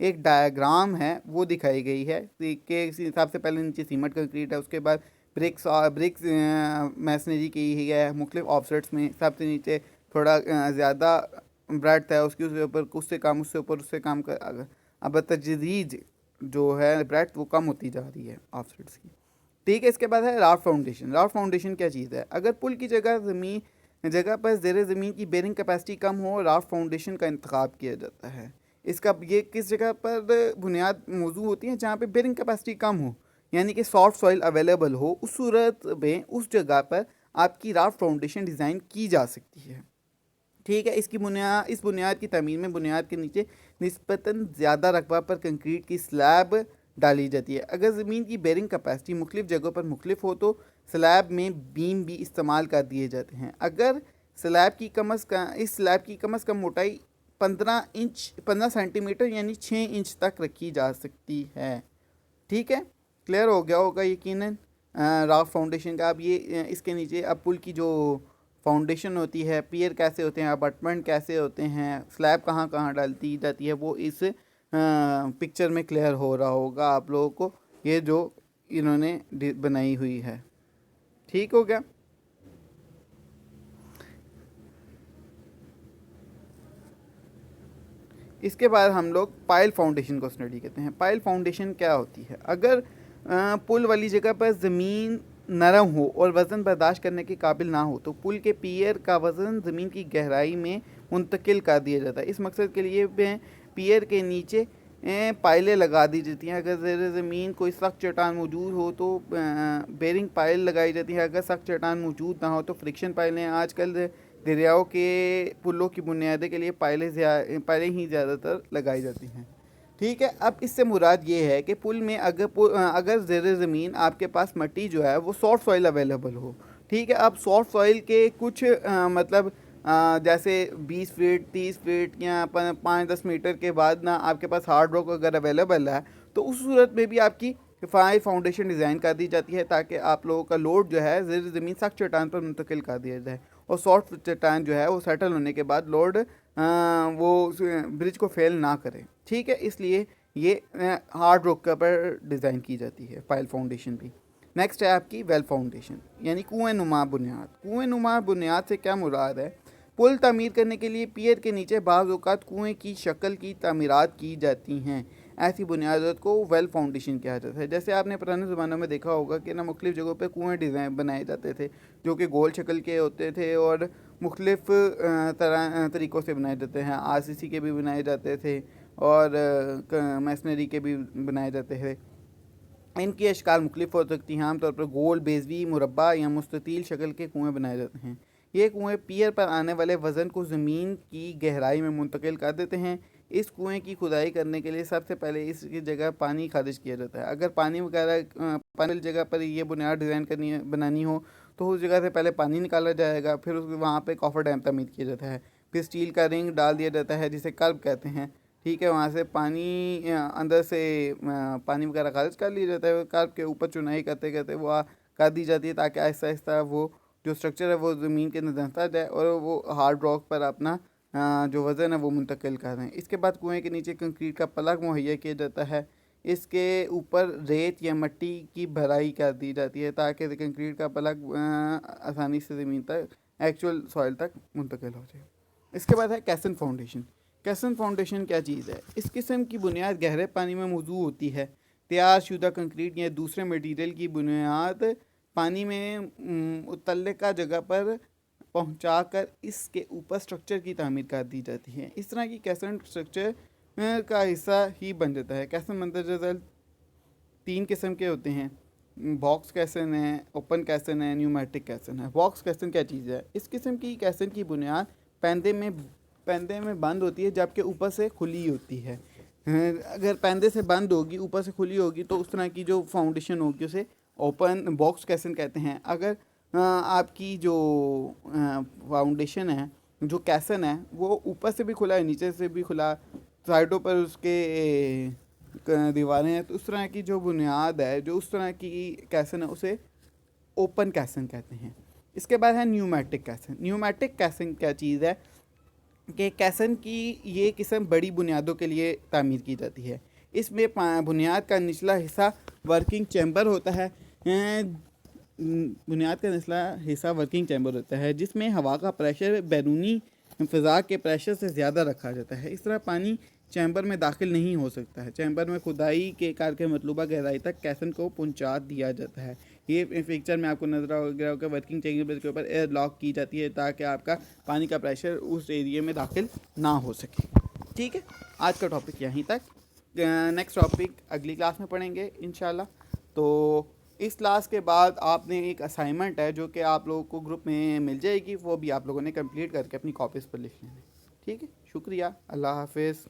ایک ڈائیگرام ہے وہ دکھائی گئی ہے کہ اس حساب سے پہلے نیچے سیمنٹ کنکریٹ ہے، اس کے بعد برکس میسنری کی ہے مختلف آفسیٹس میں، سب سے نیچے تھوڑا زیادہ بریڈتھ ہے اس کے اوپر، اس سے کم، اس سے اوپر، اس سے کم اب تجدید جو ہے بریڈتھ وہ کم ہوتی جا رہی ہے آفسیٹس کی، ٹھیک ہے۔ اس کے بعد ہے رافٹ فاؤنڈیشن۔ رافٹ فاؤنڈیشن کیا چیز ہے؟ اگر پل کی جگہ پر زیر زمین کی بیرنگ کیپیسٹی کم ہو، رافٹ فاؤنڈیشن کا انتخاب کیا جاتا ہے۔ اس کا یہ کس جگہ پر بنیاد موضوع ہوتی ہے؟ جہاں پہ بیرنگ کیپیسٹی کم ہو، یعنی کہ سافٹ سوائل اویلیبل ہو، اس صورت میں اس جگہ پر آپ کی رافٹ فاؤنڈیشن ڈیزائن کی جا سکتی ہے، ٹھیک ہے۔ اس بنیاد کی تعمیر میں بنیاد کے نیچے نسبتاً زیادہ رقبہ پر کنکریٹ کی سلیب ڈالی جاتی ہے۔ اگر زمین کی بیرنگ کیپیسٹی مختلف جگہوں پر مختلف ہو تو سلیب میں بیم بھی استعمال کر دیے جاتے ہیں۔ اگر اس سلیب کی کم از کم موٹائی 15 سینٹی میٹر یعنی 6 انچ تک رکھی جا سکتی ہے، ٹھیک ہے۔ کلیئر ہو گیا ہوگا یقیناً رافٹ فاؤنڈیشن کا۔ اب یہ اس کے نیچے اب پل کی جو فاؤنڈیشن ہوتی ہے، پیئر کیسے ہوتے ہیں، ابٹمنٹ کیسے ہوتے ہیں، سلیب کہاں کہاں ڈالتی جاتی ہے، وہ اس پکچر میں کلیئر ہو رہا ہوگا آپ لوگوں کو، یہ جو انہوں نے بنائی ہوئی ہے، ٹھیک ہو گیا۔ اس کے بعد ہم لوگ پائل فاؤنڈیشن کو اسٹڈی کرتے ہیں۔ پائل فاؤنڈیشن کیا ہوتی ہے؟ اگر پل والی جگہ پر زمین نرم ہو اور وزن برداشت کرنے کے قابل نہ ہو تو پل کے پیئر کا وزن زمین کی گہرائی میں منتقل کر دیا جاتا ہے۔ اس مقصد کے لیے پیئر کے نیچے پائلیں لگا دی جاتی ہیں۔ اگر زیر زمین کوئی سخت چٹان موجود ہو تو بیرنگ پائل لگائی جاتی ہے۔ اگر سخت چٹان موجود نہ ہو تو فرکشن پائلیں، آج کل دریاؤں کے پلوں کی بنیادیں کے لیے پائلیں ہی زیادہ تر لگائی جاتی ہیں، ٹھیک ہے۔ اب اس سے مراد یہ ہے کہ پل میں اگر زیر زمین آپ کے پاس مٹی جو ہے وہ سافٹ سوائل اویلیبل ہو، ٹھیک ہے۔ اب سافٹ سوائل کے کچھ مطلب جیسے 20 فٹ 30 فٹ یا 5-10 میٹر کے بعد نا آپ کے پاس ہارڈ راک اگر اویلیبل ہے تو اس صورت میں بھی آپ کی کفایتی فاؤنڈیشن ڈیزائن کر دی جاتی ہے تاکہ آپ لوگوں کا لوڈ جو ہے زیر زمین سخت چٹان پر منتقل کر دیا جائے، اور سافٹ چٹان جو ہے وہ سیٹل ہونے کے بعد لوڈ وہ برج کو فیل نہ کرے، ٹھیک ہے۔ اس لیے یہ ہارڈ راک پر ڈیزائن کی جاتی ہے پائل فاؤنڈیشن بھی۔ نیکسٹ ہے آپ کی ویل فاؤنڈیشن یعنی کنویں نما بنیاد۔ کنویں نما بنیاد سے کیا مراد ہے؟ پل تعمیر کرنے کے لیے پیئر کے نیچے بعض اوقات کنویں کی شکل کی تعمیرات کی جاتی ہیں، ایسی بنیادات کو ویل فاؤنڈیشن کہا جاتا ہے۔ جیسے آپ نے پرانے زمانوں میں دیکھا ہوگا کہ مختلف جگہوں پہ کنویں ڈیزائن بنائے جاتے تھے جو کہ گول شکل کے ہوتے تھے اور مختلف طریقوں سے بنائے جاتے ہیں، RCC کے بھی بنائے جاتے تھے اور میسنری کے بھی بنائے جاتے تھے۔ ان کی اشکال مختلف ہو سکتی ہیں، عام طور پر گول، بیضوی، مربع یا مستطیل شکل کے کنویں بنائے جاتے ہیں۔ یہ کنویں پیئر پر آنے والے وزن کو زمین کی گہرائی میں منتقل کر دیتے ہیں۔ اس کنویں کی کھدائی کرنے کے لیے سب سے پہلے اس کی جگہ پانی خارج کیا جاتا ہے۔ اگر پانی جگہ پر یہ بنیاد ڈیزائن بنانی ہو تو اس جگہ سے پہلے پانی نکالا جائے گا، پھر وہاں پہ کافر ڈیم تعمیر کیا جاتا ہے، پھر اسٹیل کا رنگ ڈال دیا جاتا ہے جسے کرب کہتے ہیں، ٹھیک ہے۔ وہاں سے پانی اندر سے پانی وغیرہ خارج کر لیا جاتا ہے، کرب کے اوپر چنائی کرتے کرتے وہ کر دی جاتی ہے تاکہ آہستہ آہستہ وہ جو سٹرکچر ہے وہ زمین کے نزدیک جائے اور وہ ہارڈ راک پر اپنا جو وزن ہے وہ منتقل کر دیں۔ اس کے بعد کنویں کے نیچے کنکریٹ کا پلک مہیا کیا جاتا ہے، اس کے اوپر ریت یا مٹی کی بھرائی کر دی جاتی ہے تاکہ کنکریٹ کا پلک آسانی سے زمین تک ایکچوئل سوائل تک منتقل ہو جائے۔ اس کے بعد ہے کیسن فاؤنڈیشن۔ کیسن فاؤنڈیشن کیا چیز ہے؟ اس قسم کی بنیاد گہرے پانی میں موضوع ہوتی ہے۔ تیار شدہ کنکریٹ یا دوسرے مٹیریل کی بنیاد پانی میں متعلقہ جگہ پر پہنچا کر اس کے اوپر سٹرکچر کی تعمیر کر دی جاتی ہے۔ اس طرح کی کیسن سٹرکچر کا حصہ ہی بن جاتا ہے۔ کیسن مندرجہ ذیل 3 قسم کے ہوتے ہیں، باکس کیسن ہے، اوپن کیسن ہے، نیومیٹک کیسن ہے۔ باکس کیسن کیا چیز ہے؟ اس قسم کی کیسن کی بنیاد پیندے میں بند ہوتی ہے جبکہ اوپر سے کھلی ہوتی ہے۔ اگر پیندے سے بند ہوگی، اوپر سے کھلی ہوگی تو اس طرح کی جو فاؤنڈیشن ہوگی اسے اوپن باکس کیسن کہتے ہیں۔ اگر آپ کی جو فاؤنڈیشن ہے، جو کیسن ہے، وہ اوپر سے بھی کھلا ہے، نیچے سے بھی کھلا، سائڈوں پر اس کے دیواریں ہیں، تو اس طرح کی جو بنیاد ہے، جو اس طرح کی کیسن ہے، اسے اوپن کیسن کہتے ہیں۔ اس کے بعد ہے نیومیٹک کیسن۔ نیومیٹک کیسن کیا چیز ہے؟ کہ کیسن کی یہ قسم بڑی بنیادوں کے لیے تعمیر کی جاتی ہے۔ اس میں بنیاد کا نچلا حصہ ورکنگ چیمبر ہوتا ہے، جس میں ہوا کا پریشر بیرونی فضا کے پریشر سے زیادہ رکھا جاتا ہے۔ اس طرح پانی چیمبر میں داخل نہیں ہو سکتا ہے۔ چیمبر میں کھدائی کے کار کے مطلوبہ گہرائی تک کیسن کو پہنچا دیا جاتا ہے۔ یہ پکچر میں آپ کو نظر آ گیا ہوگا، ورکنگ چیمبر کے اوپر ایئر لاک کی جاتی ہے تاکہ آپ کا پانی کا پریشر اس ایریے میں داخل نہ ہو سکے۔ ٹھیک ہے، آج کا ٹاپک یہیں تک، نیکسٹ ٹاپک اگلی کلاس میں پڑھیں گے انشاءاللہ۔ تو اس کلاس کے بعد آپ نے ایک اسائنمنٹ ہے جو کہ آپ لوگوں کو گروپ میں مل جائے گی، وہ بھی آپ لوگوں نے کمپلیٹ کر کے اپنی کاپیز پر لکھ لینا ہے۔ ٹھیک ہے، شکریہ، اللہ حافظ۔